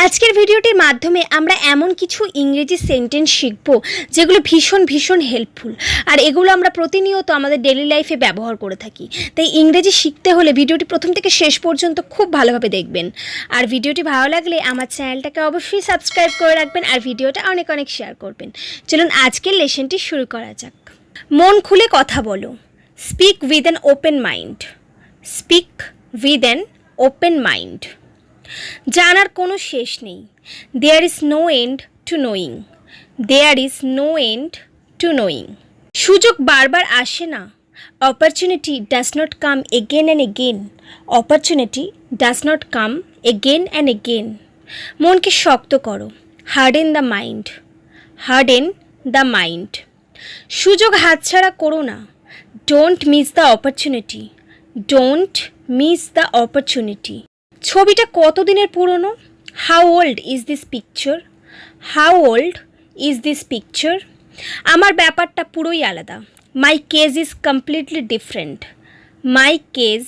আজকের ভিডিওটির মাধ্যমে আমরা এমন কিছু ইংরেজি সেন্টেন্স শিখব যেগুলো ভীষণ ভীষণ হেল্পফুল, আর এগুলো আমরা প্রতিনিয়ত আমাদের ডেইলি লাইফে ব্যবহার করে থাকি। তাই ইংরেজি শিখতে হলে ভিডিওটি প্রথম থেকে শেষ পর্যন্ত খুব ভালোভাবে দেখবেন। আর ভিডিওটি ভালো লাগলে আমার চ্যানেলটাকে অবশ্যই সাবস্ক্রাইব করে রাখবেন আর ভিডিওটা অনেক অনেক শেয়ার করবেন। চলুন আজকের লেসনটি শুরু করা যাক। মন খুলে কথা বলো। Speak with an open mind. Speak with an open mind. জানার কোনো শেষ নেই। There is no end to knowing. There is no end to knowing. সুযোগ বারবার আসে না। Opportunity does not come again and again. Opportunity does not come again and again. মনকে শক্ত করো। Harden the mind. Harden the mind. সুযোগ হাতছাড়া করো না। Don't miss the opportunity. Don't miss the opportunity. ছবিটা কতদিনের পুরনো? How old is this picture? How old is this picture? আমার ব্যাপারটা পুরোই আলাদা। My case is completely different. My case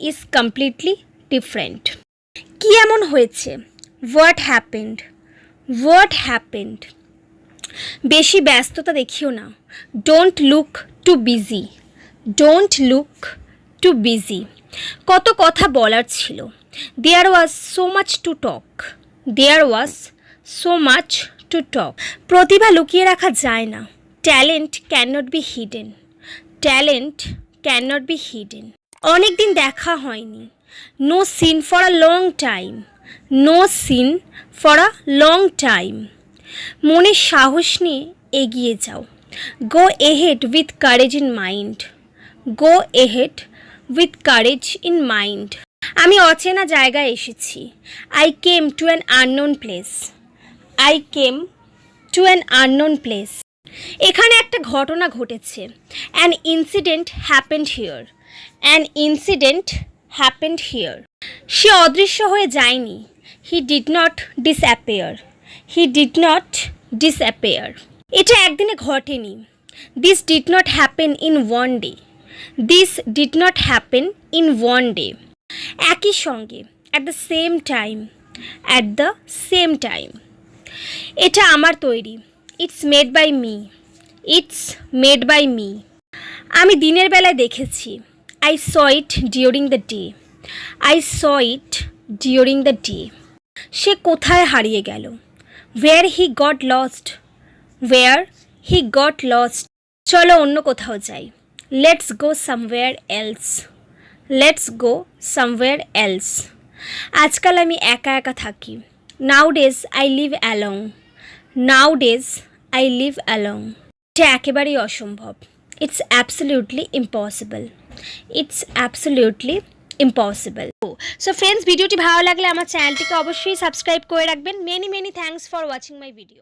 is completely different. কী এমন হয়েছে? What happened? What happened? বেশি ব্যস্ততা দেখিও না। Don't look too busy. Don't look too busy. কত কথা বলার ছিল। There was so much to talk. There was so much to talk. প্রতিভা লুকিয়ে রাখা যায় না। Talent cannot be hidden. Talent cannot be hidden. অনেক দিন দেখা হয়নি। No seen for a long time. No seen for a long time. মনে সাহস নিয়ে এগিয়ে যাও। Go ahead with courage in mind. Go ahead with courage in mind. আমি অচেনা জায়গায় এসেছি। I came to an unknown place. I came to an unknown place. এখানে একটা ঘটনা ঘটেছে। An incident happened here. An incident happened here. সে অদৃশ্য হয়ে যায়নি। He did not disappear. He did not disappear. এটা একদিনে ঘটেনি। This did not happen in one day. This did not happen in one day. একই সঙ্গে, at the same time. At the same time. এটা আমার তৈরি। It's made by me. It's made by me. আমি দিনের বেলায় দেখেছি। I saw it during the day. I saw it during the day. সে কোথায় হারিয়ে গেল? Where he got lost. Where he got lost. চলো অন্য কোথাও যাই। Let's go somewhere else. Let's go somewhere else. আজকাল আমি একা একা থাকি। Nowadays I live along. Nowadays I live along. এটা একেবারেই অসম্ভব। It's absolutely impossible. It's absolutely impossible. So friends, ভিডিওটি ভালো লাগলে আমার চ্যানেলটিকে অবশ্যই সাবস্ক্রাইব করে রাখবেন। Many many thanks for watching my video.